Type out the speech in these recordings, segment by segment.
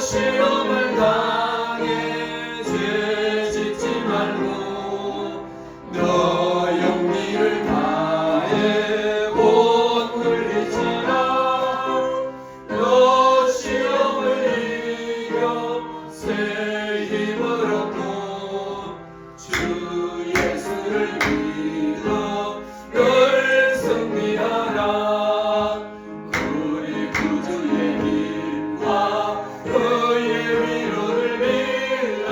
시험을 당해 죄 짓지 말고 너 용기를 다해 못 물리치라. 너 시험을 이겨 새 힘을 얻고 주 예수를 믿어 늘 승리하라. 우리 구주의 힘과 그의 위로를 빌라.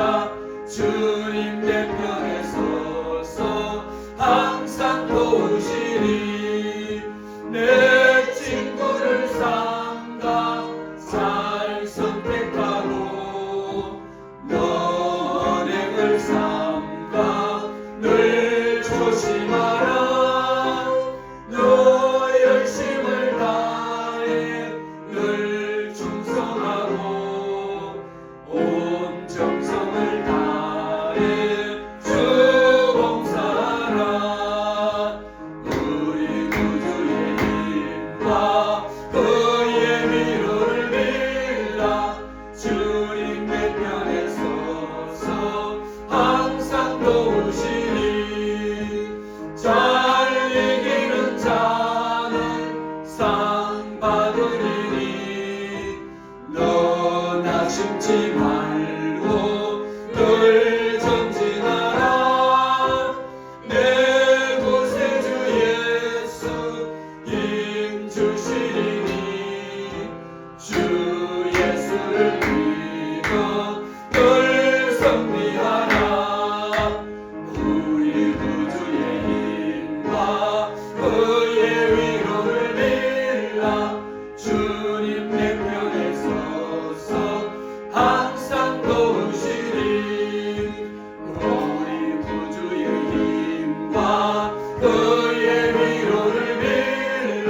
주님 내 편에 서서 항상 도우시리. 내 친구를 삼가 잘 선택하고 너 언행을 삼가 늘 조심하라. 너 열심을 다해 늘 충성하고 온 정성을 다해 주 봉사하라. 우리 구주의 힘과 그의 위로를 빌라. 주님 내 편에 서서 항상 도우시리. 잘 이기는 자는 상 받으리니 너 나심지 말고 늘 전진하라. 내 구세주 예수 힘 주시리니 주 예수를 믿어 늘 승리하라. 우리 구주의 힘과 그의 위로를 빌라. 주님 내 편에 서서 항상 도우시리. 우리 구주의 힘과 그의 위로를 빌라.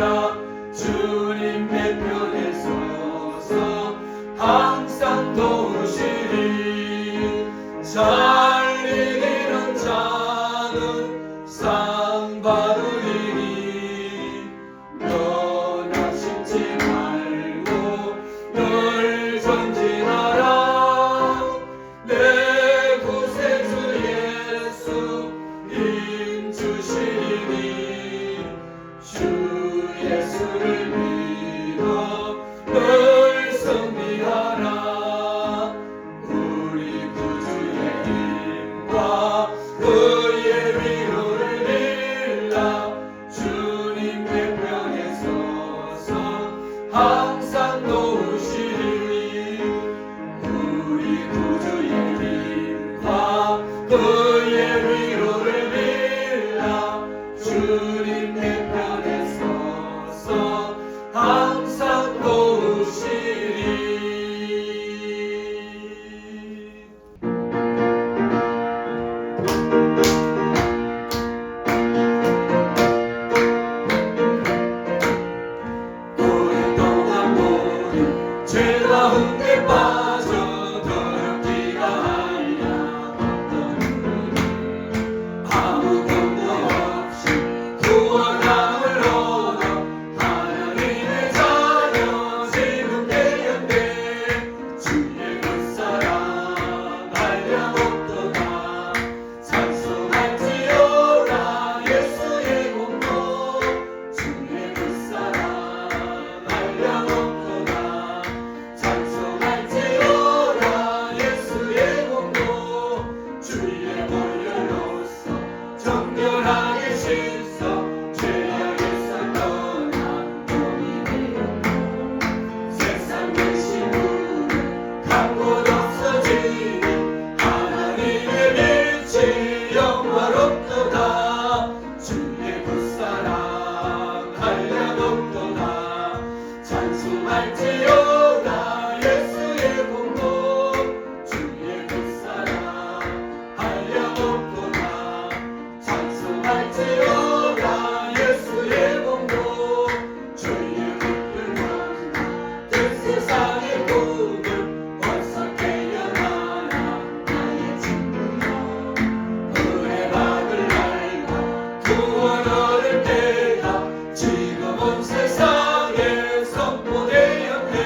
주님 내 편에 서서 항상 도우시리. 잘 이기는 자는 상 받으리니 너 나심지 말고 늘 전진하라. 내 구세주 예수 힘 주시리니 주 예수를 믿어 늘 승리하라. 우리 구주의 힘과 그의 위로를 빌라. 주님 내 편에 서서 항상 도우시리. 우리 구주의 힘과 그의 위로를 빌라. 주님 내 편에 서서 항상 도우시리. 오랫동안 모든 죄와 흠에 빠져 더럽기가 하려었던 아무 경고 없이 구원함을 얻어 하나님의 자녀 지금 되었네. 주의 끝사랑 알량 없도다. 찬송할지어다 예수의 공로. 주의 끝사랑 알량 없도다. 찬송할지어다 예수의 공로. 주의 보혈로서 정결하게 씻어 죄악에서 떠난 몸이 되었고 세상 근심으로 간 곳 없어지니 하나님의 빛이 영화롭도다. 주의 굿사랑 한량 없도다. 찬송할지어다 예수의 공로. 주의 굿사랑 한량 없도다. 찬송할지어다 예수의 공로. 주의 굿불로다 뜬 세상의 꿈을 벌써 깨어나라. 나의 친구여 은혜 받을 날과 구원 얻을 때가 지금 온 세상에 선포되었네.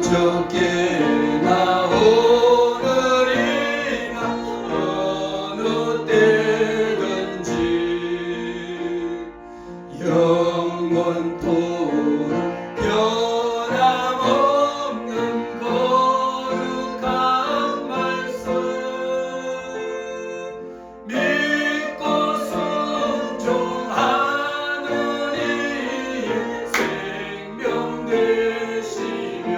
어저께나 오늘이나 어느 때든지 영원토록 변함없는 거룩한 말씀 믿고 순종하는 이의 생명 되시며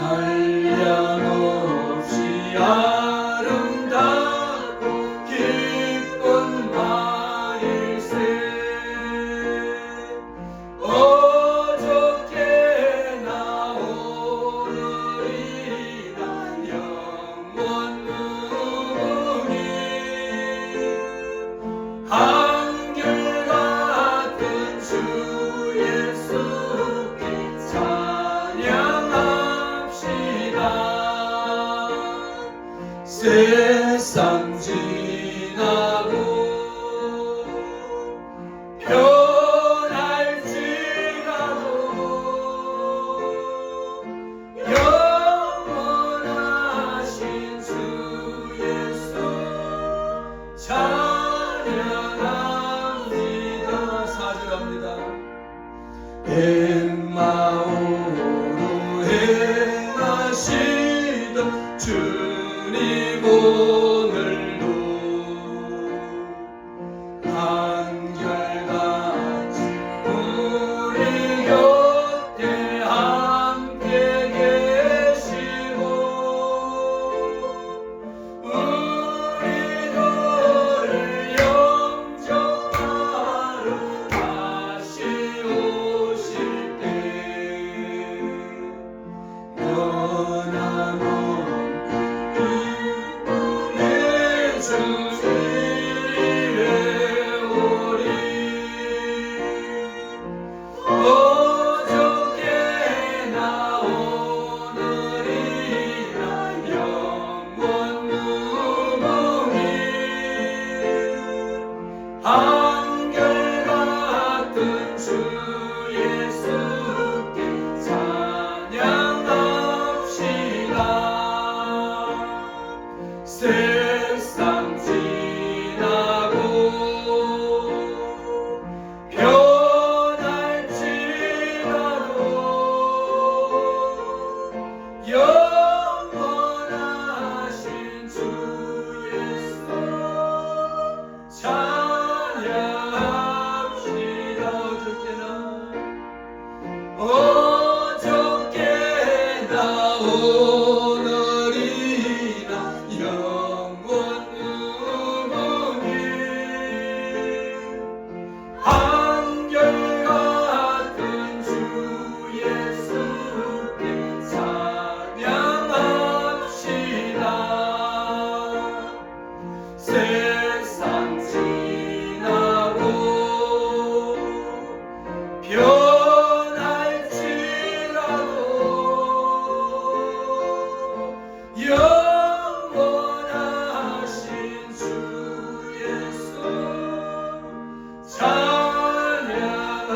한량없이 아름답고 기쁜 말일세 어저께나 오늘이나 영원무궁히 한결같은 주 예수께 찬양합시다. 세상 지나고 변할지라도 영원하신 주 예수 찬양합니다. 사절합니다. 엠마오로 행하시던 주님 오늘도 한결같이 우리 곁에 함께 계시고 우리들을 영접하러 다시 오실 때 변함없는 기쁨의 주일에 오리 어저께나 오늘이나 영원무궁히 한결같은 주 예수께 찬양합시다. 세상 지나고 변할지라도 영원하신 주 예수 찬양합시다. 어저께나 오늘이나 영원무궁히 한결같은 주 예수께 찬양합시다. 세상 지나고 변할지라도 영원하신 주 예수 찬양합니다.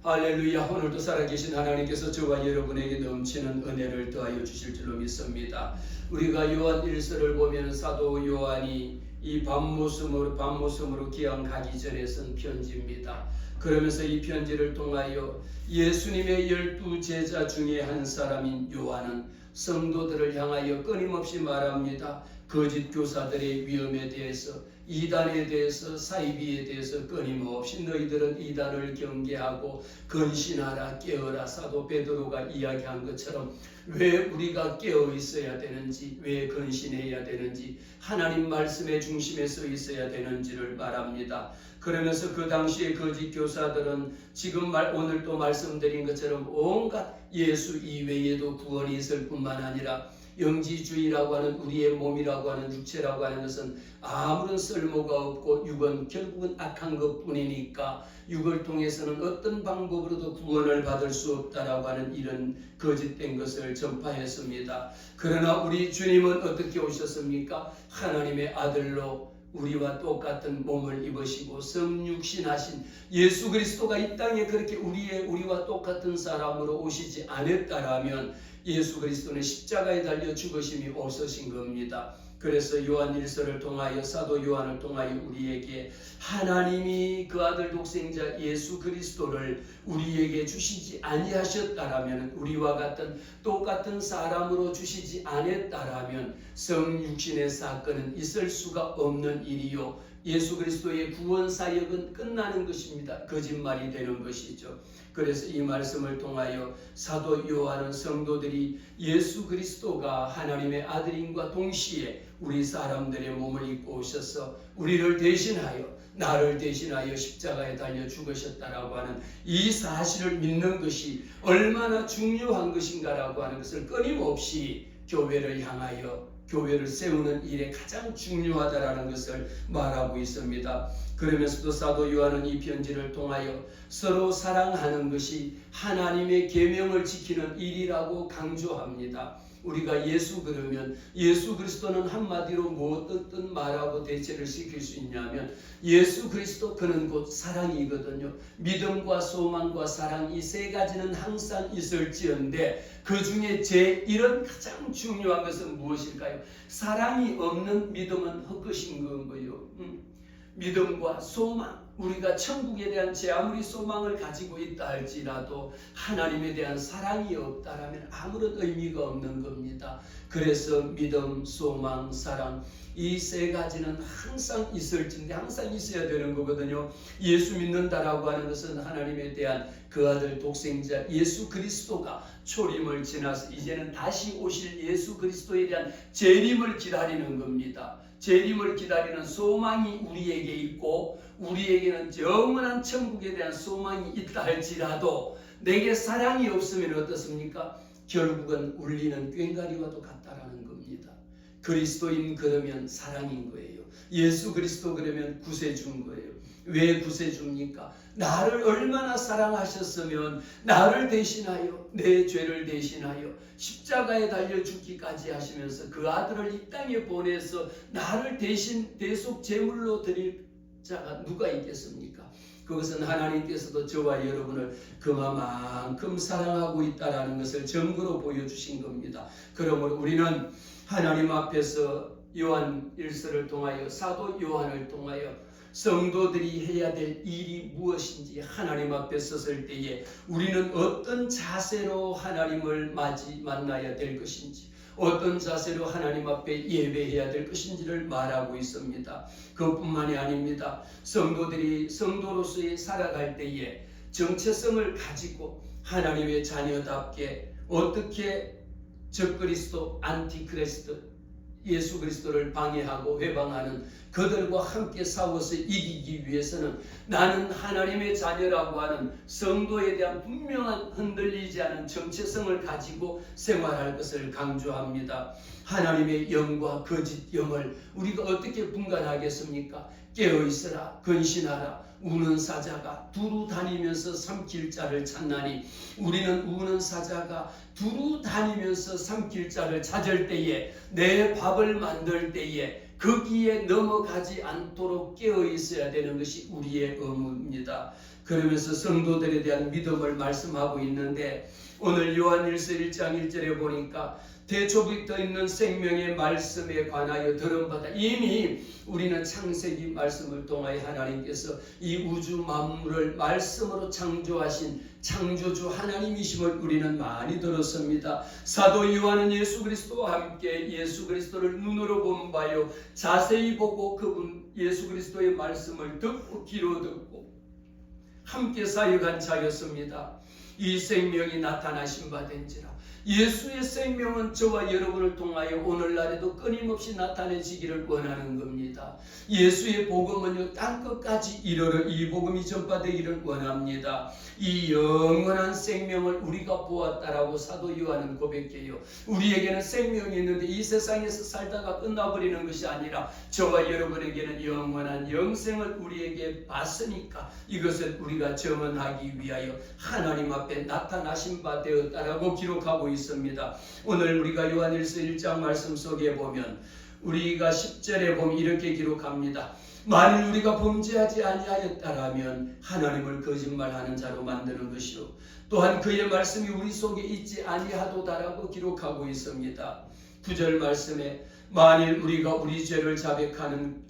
할렐루야. 오늘도 살아계신 하나님께서 저와 여러분에게 넘치는 은혜를 더하여 주실 줄로 믿습니다. 우리가 요한 1서를 보면 사도 요한이 이 밤모섬으로 기양 가기 전에 쓴 편지입니다. 그러면서 이 편지를 통하여 예수님의 12 제자 중에 한 사람인 요한은 성도들을 향하여 끊임없이 말합니다. 거짓 교사들의 위험에 대해서, 이단에 대해서, 사이비에 대해서 끊임없이 너희들은 이단을 경계하고 근신하라, 깨어라. 사도 베드로가 이야기한 것처럼 왜 우리가 깨어 있어야 되는지, 왜 근신해야 되는지, 하나님 말씀의 중심에 서 있어야 되는지를 말합니다. 그러면서 그 당시의 거짓 교사들은 지금 오늘도 말씀드린 것처럼 온갖 예수 이외에도 구원이 있을 뿐만 아니라 영지주의라고 하는 우리의 몸이라고 하는 육체라고 하는 것은 아무런 쓸모가 없고 육은 결국은 악한 것뿐이니까 육을 통해서는 어떤 방법으로도 구원을 받을 수 없다라고 하는 이런 거짓된 것을 전파했습니다. 그러나 우리 주님은 어떻게 오셨습니까? 하나님의 아들로 우리와 똑같은 몸을 입으시고 성육신하신 예수 그리스도가 이 땅에 그렇게 우리와 똑같은 사람으로 오시지 않았다라면 예수 그리스도는 십자가에 달려 죽으심이 없으신 겁니다. 그래서 요한 1서를 통하여 사도 요한을 통하여 우리에게 하나님이 그 아들 독생자 예수 그리스도를 우리에게 주시지 아니하셨다라면, 우리와 같은 똑같은 사람으로 주시지 않았다라면 성육신의 사건은 있을 수가 없는 일이요, 예수 그리스도의 구원 사역은 끝나는 것입니다. 거짓말이 되는 것이죠. 그래서 이 말씀을 통하여 사도 요한은 성도들이 예수 그리스도가 하나님의 아들임과 동시에 우리 사람들의 몸을 입고 오셔서 우리를 대신하여, 나를 대신하여 십자가에 달려 죽으셨다라고 하는 이 사실을 믿는 것이 얼마나 중요한 것인가라고 하는 것을 끊임없이 교회를 향하여, 교회를 세우는 일에 가장 중요하다라는 것을 말하고 있습니다. 그러면서도 사도 요한은 이 편지를 통하여 서로 사랑하는 것이 하나님의 계명을 지키는 일이라고 강조합니다. 우리가 예수 그러면 예수 그리스도는 한마디로 무엇든 말하고 대체를 시킬 수 있냐면 예수 그리스도, 그는 곧 사랑이거든요. 믿음과 소망과 사랑, 이 세 가지는 항상 있을지언데 그 중에 제1은 가장 중요한 것은 무엇일까요? 사랑이 없는 믿음은 헛것인 거예요. 믿음과 소망, 우리가 천국에 대한 제 아무리 소망을 가지고 있다 할지라도 하나님에 대한 사랑이 없다라면 아무런 의미가 없는 겁니다. 그래서 믿음, 소망, 사랑, 이 세 가지는 항상 있을진데 항상 있어야 되는 거거든요. 예수 믿는다라고 하는 것은 하나님에 대한 그 아들 독생자 예수 그리스도가 초림을 지나서 이제는 다시 오실 예수 그리스도에 대한 재림을 기다리는 겁니다. 재림을 기다리는 소망이 우리에게 있고, 우리에게는 영원한 천국에 대한 소망이 있다 할지라도 내게 사랑이 없으면 어떻습니까? 결국은 울리는 꽹과리와도 같다라는 겁니다. 그리스도인 그러면 사랑인 거예요. 예수 그리스도 그러면 구세주인 거예요. 왜 구세주입니까? 나를 얼마나 사랑하셨으면 나를 대신하여, 내 죄를 대신하여 십자가에 달려 죽기까지 하시면서 그 아들을 이 땅에 보내서 나를 대신 대속 제물로 드릴 자가 누가 있겠습니까? 그것은 하나님께서도 저와 여러분을 그만큼 사랑하고 있다는 것을 증거로 보여주신 겁니다. 그러므로 우리는 하나님 앞에서 요한 1서를 통하여, 사도 요한을 통하여 성도들이 해야 될 일이 무엇인지, 하나님 앞에 섰을 때에 우리는 어떤 자세로 하나님을 만나야 될 것인지, 어떤 자세로 하나님 앞에 예배해야 될 것인지를 말하고 있습니다. 그것뿐만이 아닙니다. 성도들이 성도로서의 살아갈 때에 정체성을 가지고 하나님의 자녀답게 어떻게 적그리스도, 안티크리스도, 예수 그리스도를 방해하고 회방하는 그들과 함께 싸워서 이기기 위해서는 나는 하나님의 자녀라고 하는 성도에 대한 분명한 흔들리지 않은 정체성을 가지고 생활할 것을 강조합니다. 하나님의 영과 거짓 영을 우리가 어떻게 분간하겠습니까? 깨어있으라, 근신하라. 우는 사자가 두루 다니면서 삼킬 자를 찾나니, 우리는 우는 사자가 두루 다니면서 삼킬 자를 찾을 때에, 내 밥을 만들 때에 거기에 넘어가지 않도록 깨어있어야 되는 것이 우리의 의무입니다. 그러면서 성도들에 대한 믿음을 말씀하고 있는데, 오늘 요한일서 1장 1절에 보니까 대초부터 있는 생명의 말씀에 관하여 들은바다, 이미 우리는 창세기 말씀을 통하여 하나님께서 이 우주 만물을 말씀으로 창조하신 창조주 하나님이심을 우리는 많이 들었습니다. 사도 요한은 예수 그리스도와 함께 예수 그리스도를 눈으로 본 바요, 자세히 보고 그분 예수 그리스도의 말씀을 듣고 귀로 듣고 함께 사역한 자였습니다. 이 생명이 나타나신 바 된지라. 예수의 생명은 저와 여러분을 통하여 오늘날에도 끊임없이 나타내지기를 원하는 겁니다. 예수의 복음은요, 땅끝까지 이르러 이 복음이 전파되기를 원합니다. 이 영원한 생명을 우리가 보았다라고 사도 요한은 고백해요. 우리에게는 생명이 있는데 이 세상에서 살다가 끝나버리는 것이 아니라 저와 여러분에게는 영원한 영생을 우리에게 봤으니까 이것을 우리가 증언하기 위하여 하나님 앞에 나타나신 바 되었다라고 기록하고 있습니다. 오늘 우리가 요한일서 1장 말씀 속에 보면 우리가 10절에 보면 이렇게 기록합니다. 만일 우리가 범죄하지 아니하였다라면 하나님을 거짓말하는 자로 만드는 것이요 또한 그의 말씀이 우리 속에 있지 아니하도다라고 기록하고 있습니다. 9절 말씀에 만일 우리가 우리 죄를 자백하면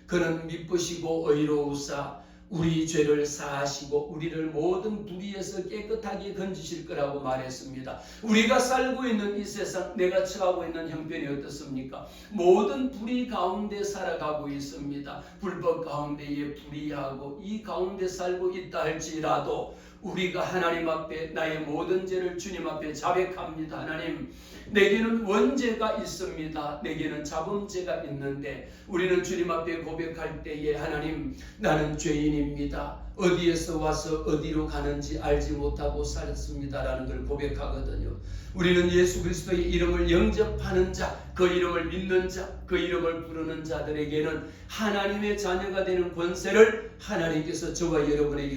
그는 미쁘시고 의로우사 우리 죄를 사하시고 우리를 모든 불의에서 깨끗하게 건지실 거라고 말했습니다. 우리가 살고 있는 이 세상, 내가 처하고 있는 형편이 어떻습니까? 모든 불의 가운데 살아가고 있습니다. 불법 가운데에 불의하고 이 가운데 살고 있다 할지라도 우리가 하나님 앞에 나의 모든 죄를 주님 앞에 자백합니다. 하나님, 내게는 원죄가 있습니다. 내게는 자범죄가 있는데 우리는 주님 앞에 고백할 때에 하나님, 나는 죄인입니다. 어디에서 와서 어디로 가는지 알지 못하고 살았습니다라는 걸 고백하거든요. 우리는 예수 그리스도의 이름을 영접하는 자, 그 이름을 믿는 자, 그 이름을 부르는 자들에게는 하나님의 자녀가 되는 권세를 하나님께서 저와 여러분에게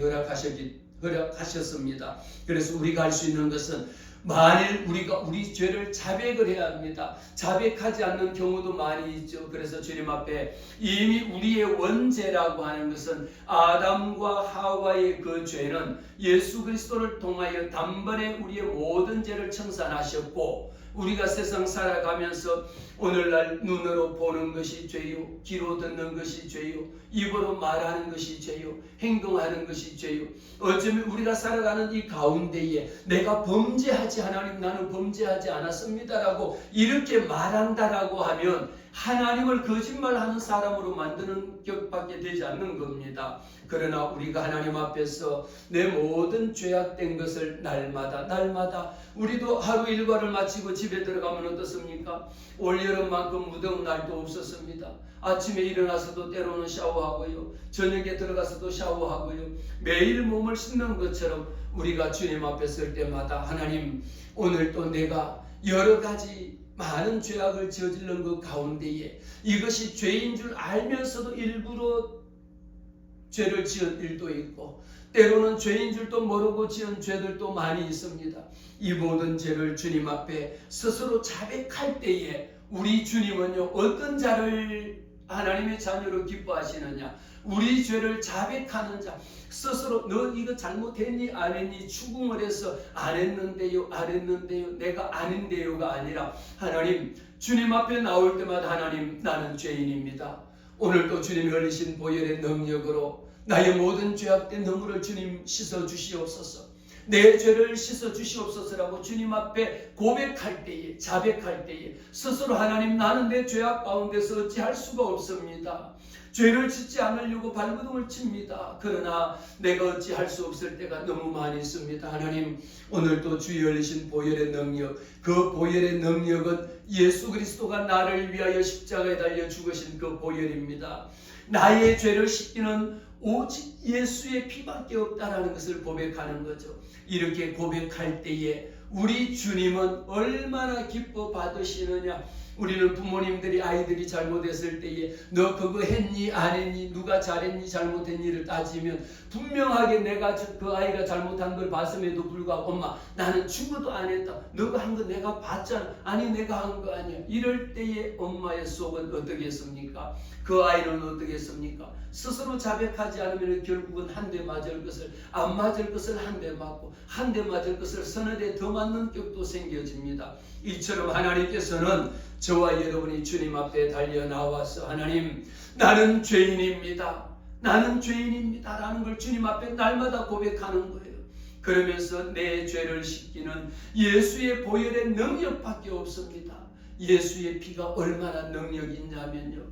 허락하셨습니다. 그래서 우리가 할 수 있는 것은 만일 우리가 우리 죄를 자백을 해야 합니다. 자백하지 않는 경우도 많이 있죠. 그래서 주님 앞에 이미 우리의 원죄라고 하는 것은 아담과 하와의 그 죄는 예수 그리스도를 통하여 단번에 우리의 모든 죄를 청산하셨고 우리가 세상 살아가면서 오늘날 눈으로 보는 것이 죄요, 귀로 듣는 것이 죄요, 입으로 말하는 것이 죄요, 행동하는 것이 죄요. 어쩌면 우리가 살아가는 이 가운데에 내가 범죄하지 하나님 나는 범죄하지 않았습니다라고 이렇게 말한다라고 하면 하나님을 거짓말하는 사람으로 만드는 격밖에 되지 않는 겁니다. 그러나 우리가 하나님 앞에서 내 모든 죄악된 것을 날마다 우리도 하루 일과를 마치고 집에 들어가면 어떻습니까? 올여름만큼 무더운 날도 없었습니다. 아침에 일어나서도 때로는 샤워하고요, 저녁에 들어가서도 샤워하고요, 매일 몸을 씻는 것처럼 우리가 주님 앞에 설 때마다 하나님, 오늘도 내가 여러 가지 많은 죄악을 저지른 그 가운데에 이것이 죄인 줄 알면서도 일부러 죄를 지은 일도 있고 때로는 죄인 줄도 모르고 지은 죄들도 많이 있습니다. 이 모든 죄를 주님 앞에 스스로 자백할 때에 우리 주님은요, 어떤 자를 하나님의 자녀로 기뻐하시느냐, 우리 죄를 자백하는 자, 스스로 너 이거 잘못했니 안 했니 추궁을 해서 안 했는데요 내가 아닌데요가 아니라 하나님, 주님 앞에 나올 때마다 하나님, 나는 죄인입니다. 오늘도 주님이 흘리신 보혈의 능력으로 나의 모든 죄악된 허물을 주님 씻어 주시옵소서. 내 죄를 씻어 주시옵소서라고 주님 앞에 고백할 때에, 자백할 때에 스스로 하나님, 나는 내 죄악 가운데서 어찌할 수가 없습니다. 죄를 짓지 않으려고 발버둥을 칩니다. 그러나 내가 어찌할 수 없을 때가 너무 많이 있습니다. 하나님, 오늘도 주의 흘리신 보혈의 능력, 그 보혈의 능력은 예수 그리스도가 나를 위하여 십자가에 달려 죽으신 그 보혈입니다. 나의 죄를 씻기는 오직 예수의 피밖에 없다라는 것을 고백하는 거죠. 이렇게 고백할 때에 우리 주님은 얼마나 기뻐 받으시느냐. 우리는 부모님들이 아이들이 잘못했을 때에 너 그거 했니 안 했니 누가 잘했니 잘못했니를 따지면 분명하게 내가 그 아이가 잘못한 걸 봤음에도 불구하고 엄마 나는 죽어도 안 했다. 너가 한 거 내가 봤잖아. 아니 내가 한 거 아니야. 이럴 때에 엄마의 속은 어떻겠습니까? 그 아이는 어떻겠습니까? 스스로 자백하지 않으면 결국은 한 대 맞을 것을 안 맞을 것을 한 대 맞고 한 대 맞을 것을 서너 대 더 맞는 격도 생겨집니다. 이처럼 하나님께서는 저와 여러분이 주님 앞에 달려 나와서 하나님, 나는 죄인입니다. 나는 죄인입니다. 라는 걸 주님 앞에 날마다 고백하는 거예요. 그러면서 내 죄를 씻기는 예수의 보혈의 능력밖에 없습니다. 예수의 피가 얼마나 능력이 있냐면요,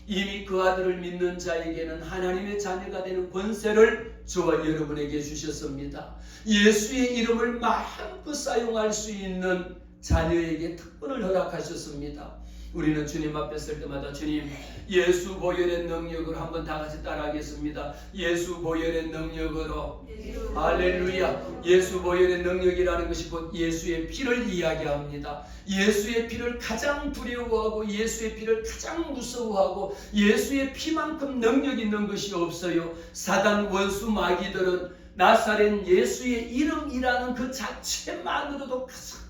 이미 그 아들을 믿는 자에게는 하나님의 자녀가 되는 권세를 저와 여러분에게 주셨습니다. 예수의 이름을 마음껏 사용할 수 있는 자녀에게 특권을 허락하셨습니다. 우리는 주님 앞에 설 때마다 주님, 예수 보혈의 능력으로 한번 다 같이 따라하겠습니다. 예수 보혈의 능력으로. 할렐루야. 예수 보혈의 능력이라는 것이 곧 예수의 피를 이야기합니다. 예수의 피를 가장 두려워하고 예수의 피를 가장 무서워하고 예수의 피만큼 능력 있는 것이 없어요. 사단 원수 마귀들은 나사렛 예수의 이름이라는 그 자체만으로도 가장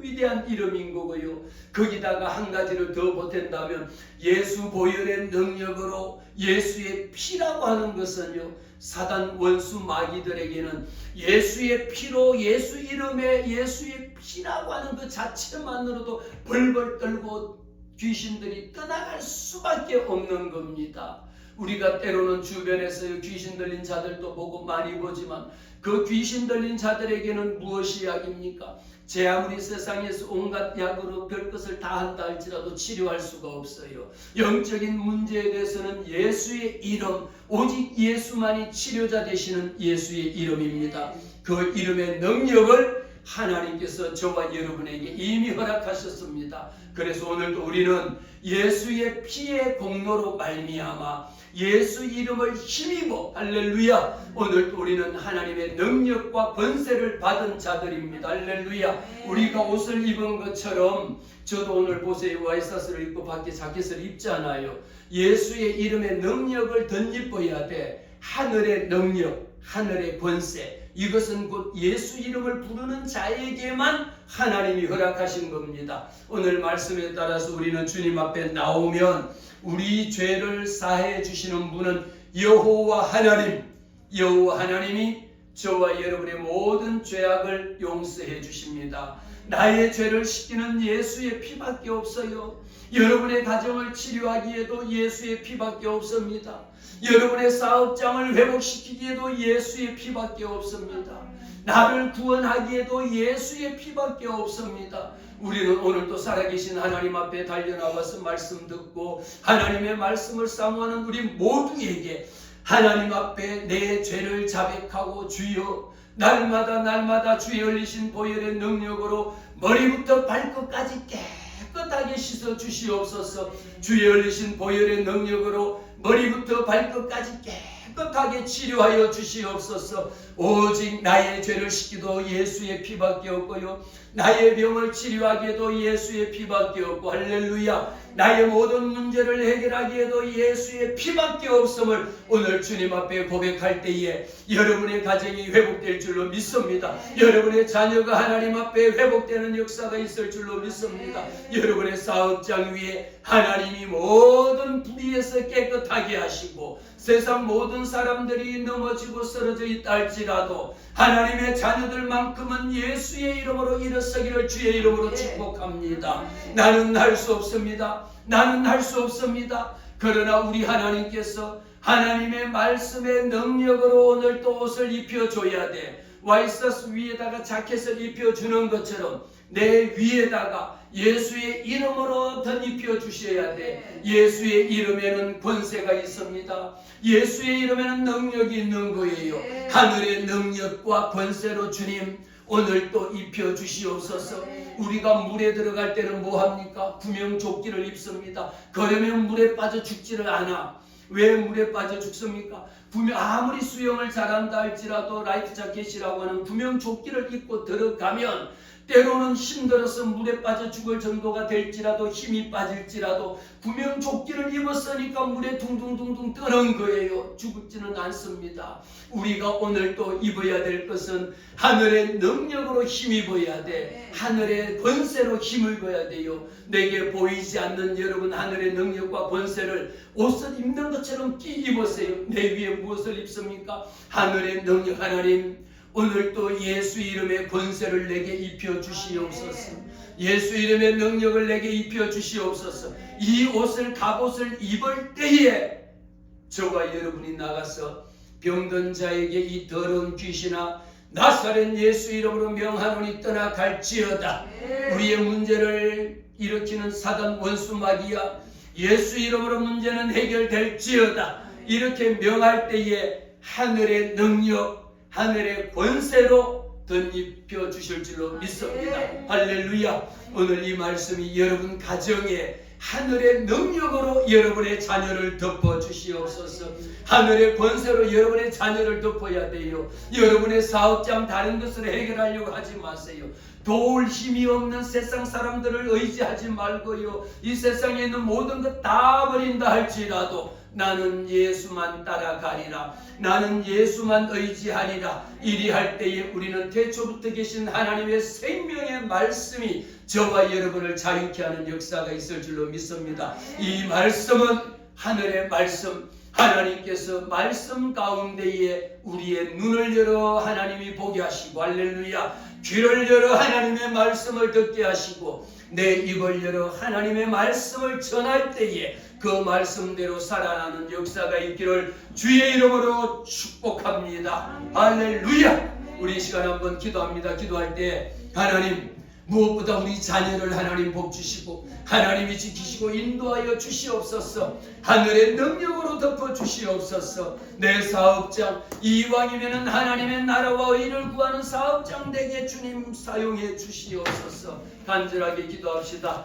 위대한 이름인 거고요. 거기다가 한 가지를 더 보탠다면 예수 보혈의 능력으로 예수의 피라고 하는 것은요, 사단 원수 마귀들에게는 예수의 피로 예수 이름에 예수의 피라고 하는 그 자체만으로도 벌벌 떨고 귀신들이 떠나갈 수밖에 없는 겁니다. 우리가 때로는 주변에서 귀신 들린 자들도 보고 많이 보지만 그 귀신 들린 자들에게는 무엇이 약입니까? 제 아무리 세상에서 온갖 약으로 별것을 다 한다 할지라도 치료할 수가 없어요. 영적인 문제에 대해서는 예수의 이름, 오직 예수만이 치료자 되시는 예수의 이름입니다. 그 이름의 능력을 하나님께서 저와 여러분에게 이미 허락하셨습니다. 그래서 오늘도 우리는 예수의 피의 공로로 말미암아 예수 이름을 힘입어 할렐루야, 오늘도 우리는 하나님의 능력과 권세를 받은 자들입니다. 할렐루야. 우리가 옷을 입은 것처럼 저도 오늘 보세요, 와이셔츠를 입고 밖에 자켓을 입잖아요. 예수의 이름의 능력을 덧입어야 돼. 하늘의 능력, 하늘의 권세, 이것은 곧 예수 이름을 부르는 자에게만 하나님이 허락하신 겁니다. 오늘 말씀에 따라서 우리는 주님 앞에 나오면 우리 죄를 사해 주시는 분은 여호와 하나님, 여호와 하나님이 저와 여러분의 모든 죄악을 용서해 주십니다. 나의 죄를 씻기는 예수의 피밖에 없어요. 여러분의 가정을 치료하기에도 예수의 피밖에 없습니다. 여러분의 사업장을 회복시키기에도 예수의 피밖에 없습니다. 나를 구원하기에도 예수의 피밖에 없습니다. 우리는 오늘도 살아계신 하나님 앞에 달려나와서 말씀 듣고 하나님의 말씀을 사모하는 우리 모두에게 하나님 앞에 내 죄를 자백하고 주여 날마다 주의 흘리신 보혈의 능력으로 머리부터 발끝까지 깨끗하게 씻어 주시옵소서. 주의 흘리신 보혈의 능력으로 머리부터 발끝까지 깨끗하게 치료하여 주시옵소서. 오직 나의 죄를 씻기도 예수의 피밖에 없고요, 나의 병을 치료하기에도 예수의 피밖에 없고, 할렐루야, 나의 모든 문제를 해결하기에도 예수의 피밖에 없음을 오늘 주님 앞에 고백할 때에 여러분의 가정이 회복될 줄로 믿습니다. 여러분의 자녀가 하나님 앞에 회복되는 역사가 있을 줄로 믿습니다. 여러분의 사업장 위에 하나님이 모든 불의에서 깨끗하게 하시고 세상 모든 사람들이 넘어지고 쓰러져 있다 할지라도 하나님의 자녀들만큼은 예수의 이름으로 일어서기를 주의 이름으로 축복합니다. 나는 할 수 없습니다. 나는 할 수 없습니다. 그러나 우리 하나님께서 하나님의 말씀의 능력으로 오늘 또 옷을 입혀줘야 돼. 와이셔츠 위에다가 자켓을 입혀주는 것처럼 내 위에다가 예수의 이름으로 덧입혀 주셔야 돼. 예수의 이름에는 권세가 있습니다. 예수의 이름에는 능력이 있는 거예요. 하늘의 능력과 권세로 주님 오늘 또 입혀 주시옵소서. 우리가 물에 들어갈 때는 뭐합니까? 구명조끼를 입습니다. 그러면 물에 빠져 죽지를 않아. 왜 물에 빠져 죽습니까? 아무리 수영을 잘한다 할지라도 라이프 자켓이라고 하는 구명조끼를 입고 들어가면 때로는 힘들어서 물에 빠져 죽을 정도가 될지라도 힘이 빠질지라도 구명조끼를 입었으니까 물에 둥둥둥둥 뜨는 거예요. 죽지는 않습니다. 우리가 오늘 또 입어야 될 것은 하늘의 능력으로 힘입어야 돼. 하늘의 권세로 힘을 입어야 돼요. 내게 보이지 않는 여러분 하늘의 능력과 권세를 옷을 입는 것처럼 끼 입으세요. 내 위에 무엇을 입습니까? 하늘의 능력. 하나님 오늘 또 예수 이름의 권세를 내게 입혀 주시옵소서. 예수 이름의 능력을 내게 입혀 주시옵소서. 이 옷을 갑옷을 입을 때에 저와 여러분이 나가서 병든 자에게 이 더러운 귀신아 나사렛 예수 이름으로 명하노니 떠나갈지어다. 우리의 문제를 일으키는 사단 원수 마귀야 예수 이름으로 문제는 해결될지어다. 이렇게 명할 때에 하늘의 능력 하늘의 권세로 덧입혀 주실 줄로 믿습니다. 할렐루야. 오늘 이 말씀이 여러분 가정에 하늘의 능력으로 여러분의 자녀를 덮어 주시옵소서. 하늘의 권세로 여러분의 자녀를 덮어야 돼요. 여러분의 사업장 다른 것을 해결하려고 하지 마세요. 도울 힘이 없는 세상 사람들을 의지하지 말고요. 이 세상에 있는 모든 것 다 버린다 할지라도 나는 예수만 따라가리라. 나는 예수만 의지하리라. 이리 할 때에 우리는 태초부터 계신 하나님의 생명의 말씀이 저와 여러분을 자유케 하는 역사가 있을 줄로 믿습니다. 이 말씀은 하늘의 말씀, 하나님께서 말씀 가운데에 우리의 눈을 열어 하나님이 보게 하시고, 할렐루야, 귀를 열어 하나님의 말씀을 듣게 하시고, 내 입을 열어 하나님의 말씀을 전할 때에 그 말씀대로 살아나는 역사가 있기를 주의 이름으로 축복합니다. 할렐루야. 우리 이 시간 한번 기도합니다. 기도할 때 하나님, 무엇보다 우리 자녀를 하나님 복 주시고 하나님이 지키시고 인도하여 주시옵소서. 하늘의 능력으로 덮어 주시옵소서. 내 사업장, 이왕이면 하나님의 나라와 의를 구하는 사업장 되게 주님 사용해 주시옵소서. 간절하게 기도합시다.